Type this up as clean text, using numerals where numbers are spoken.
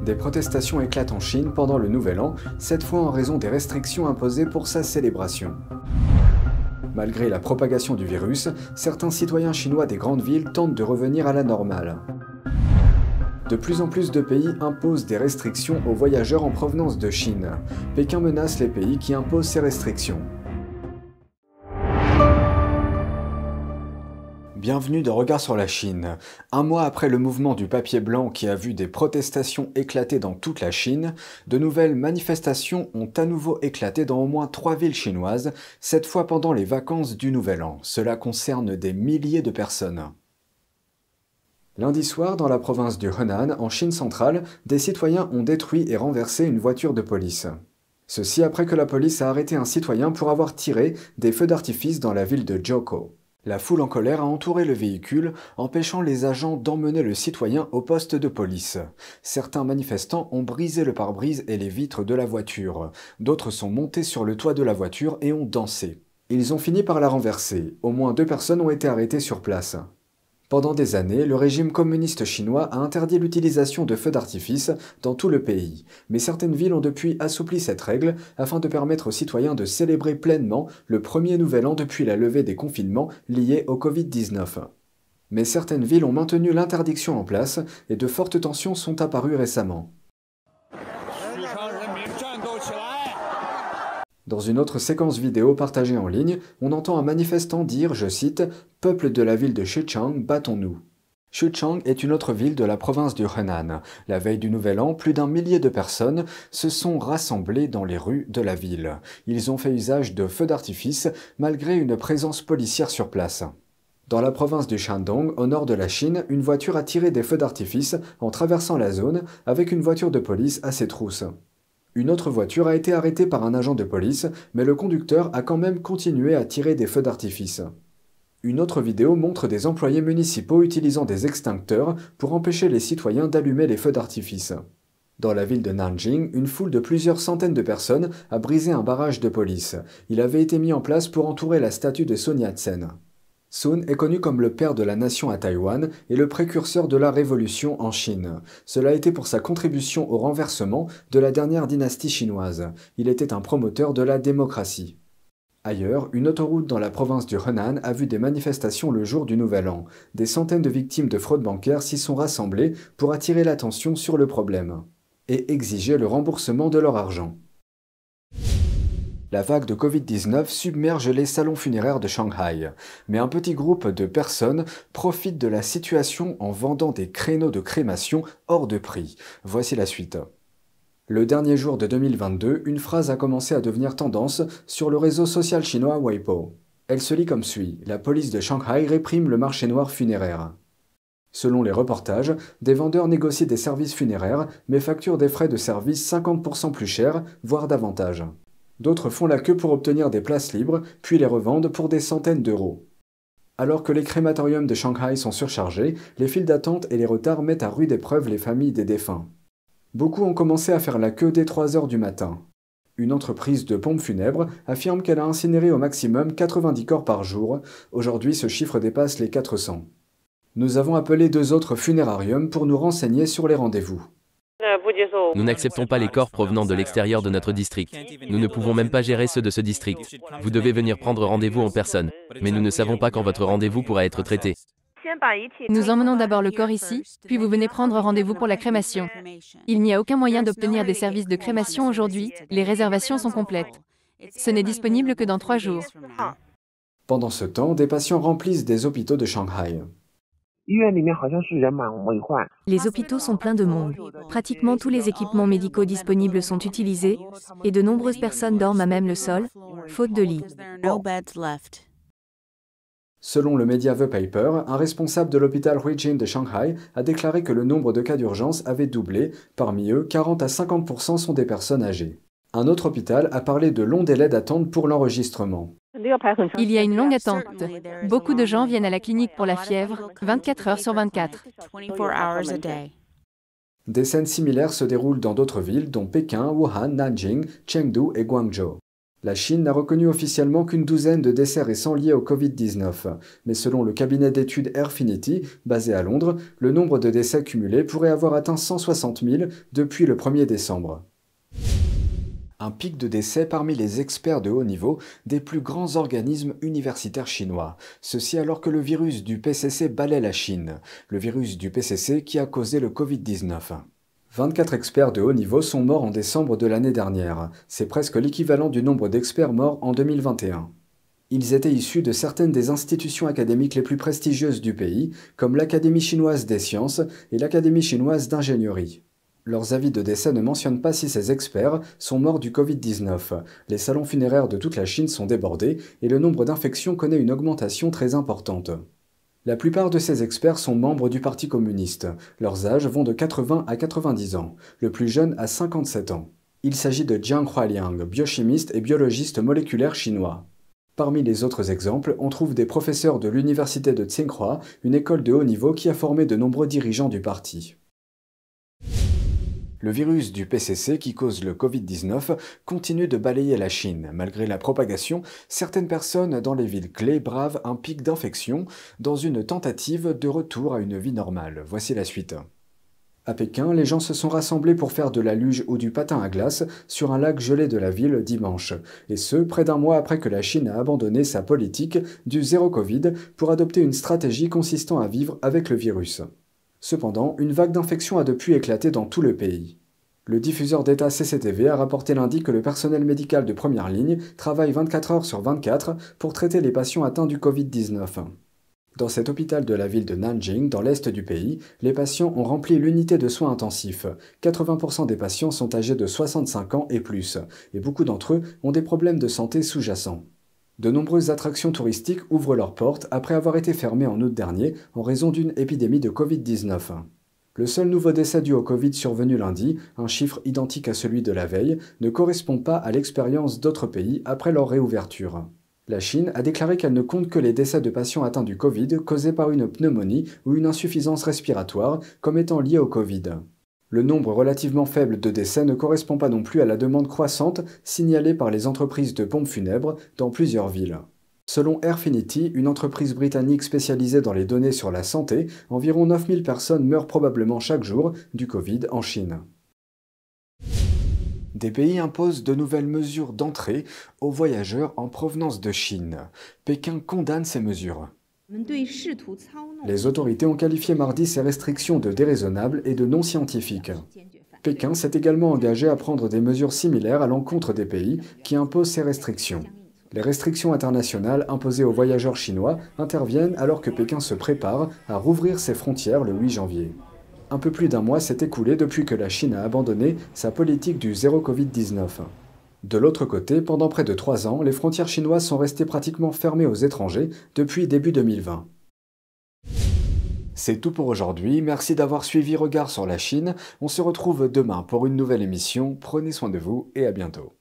Des protestations éclatent en Chine pendant le Nouvel An, cette fois en raison des restrictions imposées pour sa célébration. Malgré la propagation du virus, certains citoyens chinois des grandes villes tentent de revenir à la normale. De plus en plus de pays imposent des restrictions aux voyageurs en provenance de Chine. Pékin menace les pays qui imposent ces restrictions. Bienvenue dans Regard sur la Chine. Un mois après le mouvement du papier blanc qui a vu des protestations éclater dans toute la Chine, de nouvelles manifestations ont à nouveau éclaté dans au moins 3 villes chinoises, cette fois pendant les vacances du Nouvel An. Cela concerne des milliers de personnes. Lundi soir, dans la province du Henan, en Chine centrale, des citoyens ont détruit et renversé une voiture de police. Ceci après que la police a arrêté un citoyen pour avoir tiré des feux d'artifice dans la ville de Jiukou. La foule en colère a entouré le véhicule, empêchant les agents d'emmener le citoyen au poste de police. Certains manifestants ont brisé le pare-brise et les vitres de la voiture. D'autres sont montés sur le toit de la voiture et ont dansé. Ils ont fini par la renverser. Au moins 2 personnes ont été arrêtées sur place. Pendant des années, le régime communiste chinois a interdit l'utilisation de feux d'artifice dans tout le pays. Mais certaines villes ont depuis assoupli cette règle afin de permettre aux citoyens de célébrer pleinement le premier Nouvel An depuis la levée des confinements liés au Covid-19. Mais certaines villes ont maintenu l'interdiction en place et de fortes tensions sont apparues récemment. Dans une autre séquence vidéo partagée en ligne, on entend un manifestant dire, je cite, « Peuple de la ville de Xuchang, battons-nous ». Xuchang est une autre ville de la province du Henan. La veille du Nouvel An, plus d'1 millier de personnes se sont rassemblées dans les rues de la ville. Ils ont fait usage de feux d'artifice malgré une présence policière sur place. Dans la province du Shandong, au nord de la Chine, une voiture a tiré des feux d'artifice en traversant la zone avec une voiture de police à ses trousses. Une autre voiture a été arrêtée par un agent de police, mais le conducteur a quand même continué à tirer des feux d'artifice. Une autre vidéo montre des employés municipaux utilisant des extincteurs pour empêcher les citoyens d'allumer les feux d'artifice. Dans la ville de Nanjing, une foule de plusieurs centaines de personnes a brisé un barrage de police. Il avait été mis en place pour entourer la statue de Sun Yat-sen. Sun est connu comme le père de la nation à Taïwan et le précurseur de la révolution en Chine. Cela a été pour sa contribution au renversement de la dernière dynastie chinoise. Il était un promoteur de la démocratie. Ailleurs, une autoroute dans la province du Henan a vu des manifestations le jour du Nouvel An. Des centaines de victimes de fraude bancaire s'y sont rassemblées pour attirer l'attention sur le problème et exiger le remboursement de leur argent. La vague de Covid-19 submerge les salons funéraires de Shanghai, mais un petit groupe de personnes profite de la situation en vendant des créneaux de crémation hors de prix. Voici la suite. Le dernier jour de 2022, une phrase a commencé à devenir tendance sur le réseau social chinois Weibo. Elle se lit comme suit: « La police de Shanghai réprime le marché noir funéraire ». Selon les reportages, des vendeurs négocient des services funéraires, mais facturent des frais de service 50% plus chers, voire davantage. D'autres font la queue pour obtenir des places libres, puis les revendent pour des centaines d'euros. Alors que les crématoriums de Shanghai sont surchargés, les files d'attente et les retards mettent à rude épreuve les familles des défunts. Beaucoup ont commencé à faire la queue dès 3 heures du matin. Une entreprise de pompes funèbres affirme qu'elle a incinéré au maximum 90 corps par jour. Aujourd'hui, ce chiffre dépasse les 400. Nous avons appelé 2 autres funérariums pour nous renseigner sur les rendez-vous. Nous n'acceptons pas les corps provenant de l'extérieur de notre district. Nous ne pouvons même pas gérer ceux de ce district. Vous devez venir prendre rendez-vous en personne. Mais nous ne savons pas quand votre rendez-vous pourra être traité. Nous emmenons d'abord le corps ici, puis vous venez prendre rendez-vous pour la crémation. Il n'y a aucun moyen d'obtenir des services de crémation aujourd'hui, les réservations sont complètes. Ce n'est disponible que dans 3 jours. Pendant ce temps, des patients remplissent des hôpitaux de Shanghai. Les hôpitaux sont pleins de monde. Pratiquement tous les équipements médicaux disponibles sont utilisés, et de nombreuses personnes dorment à même le sol, faute de lit. Selon le média The Paper, un responsable de l'hôpital Huijin de Shanghai a déclaré que le nombre de cas d'urgence avait doublé. Parmi eux, 40 à 50% sont des personnes âgées. Un autre hôpital a parlé de longs délais d'attente pour l'enregistrement. Il y a une longue attente. Beaucoup de gens viennent à la clinique pour la fièvre, 24 heures sur 24. Des scènes similaires se déroulent dans d'autres villes, dont Pékin, Wuhan, Nanjing, Chengdu et Guangzhou. La Chine n'a reconnu officiellement qu'une douzaine de décès récents liés au Covid-19, mais selon le cabinet d'études Airfinity, basé à Londres, le nombre de décès cumulés pourrait avoir atteint 160 000 depuis le 1er décembre. Un pic de décès parmi les experts de haut niveau des plus grands organismes universitaires chinois. Ceci alors que le virus du PCC balaie la Chine, le virus du PCC qui a causé le Covid-19. 24 experts de haut niveau sont morts en décembre de l'année dernière. C'est presque l'équivalent du nombre d'experts morts en 2021. Ils étaient issus de certaines des institutions académiques les plus prestigieuses du pays, comme l'Académie chinoise des sciences et l'Académie chinoise d'ingénierie. Leurs avis de décès ne mentionnent pas si ces experts sont morts du Covid-19. Les salons funéraires de toute la Chine sont débordés et le nombre d'infections connaît une augmentation très importante. La plupart de ces experts sont membres du Parti communiste. Leurs âges vont de 80 à 90 ans. Le plus jeune a 57 ans. Il s'agit de Jiang Hualiang, biochimiste et biologiste moléculaire chinois. Parmi les autres exemples, on trouve des professeurs de l'université de Tsinghua, une école de haut niveau qui a formé de nombreux dirigeants du parti. Le virus du PCC qui cause le Covid-19 continue de balayer la Chine. Malgré la propagation, certaines personnes dans les villes clés bravent un pic d'infection dans une tentative de retour à une vie normale. Voici la suite. À Pékin, les gens se sont rassemblés pour faire de la luge ou du patin à glace sur un lac gelé de la ville dimanche. Et ce, près d'un mois après que la Chine a abandonné sa politique du zéro Covid pour adopter une stratégie consistant à vivre avec le virus. Cependant, une vague d'infection a depuis éclaté dans tout le pays. Le diffuseur d'État CCTV a rapporté lundi que le personnel médical de première ligne travaille 24 heures sur 24 pour traiter les patients atteints du Covid-19. Dans cet hôpital de la ville de Nanjing, dans l'est du pays, les patients ont rempli l'unité de soins intensifs. 80% des patients sont âgés de 65 ans et plus, et beaucoup d'entre eux ont des problèmes de santé sous-jacents. De nombreuses attractions touristiques ouvrent leurs portes après avoir été fermées en août dernier en raison d'une épidémie de Covid-19. Le seul nouveau décès dû au Covid survenu lundi, un chiffre identique à celui de la veille, ne correspond pas à l'expérience d'autres pays après leur réouverture. La Chine a déclaré qu'elle ne compte que les décès de patients atteints du Covid causés par une pneumonie ou une insuffisance respiratoire comme étant liés au Covid. Le nombre relativement faible de décès ne correspond pas non plus à la demande croissante signalée par les entreprises de pompes funèbres dans plusieurs villes. Selon Airfinity, une entreprise britannique spécialisée dans les données sur la santé, environ 9000 personnes meurent probablement chaque jour du Covid en Chine. Des pays imposent de nouvelles mesures d'entrée aux voyageurs en provenance de Chine. Pékin condamne ces mesures. Les autorités ont qualifié mardi ces restrictions de déraisonnables et de non scientifiques. Pékin s'est également engagé à prendre des mesures similaires à l'encontre des pays qui imposent ces restrictions. Les restrictions internationales imposées aux voyageurs chinois interviennent alors que Pékin se prépare à rouvrir ses frontières le 8 janvier. Un peu plus d'un mois s'est écoulé depuis que la Chine a abandonné sa politique du zéro Covid-19. De l'autre côté, pendant près de 3 ans, les frontières chinoises sont restées pratiquement fermées aux étrangers depuis début 2020. C'est tout pour aujourd'hui, merci d'avoir suivi Regard sur la Chine. On se retrouve demain pour une nouvelle émission. Prenez soin de vous et à bientôt.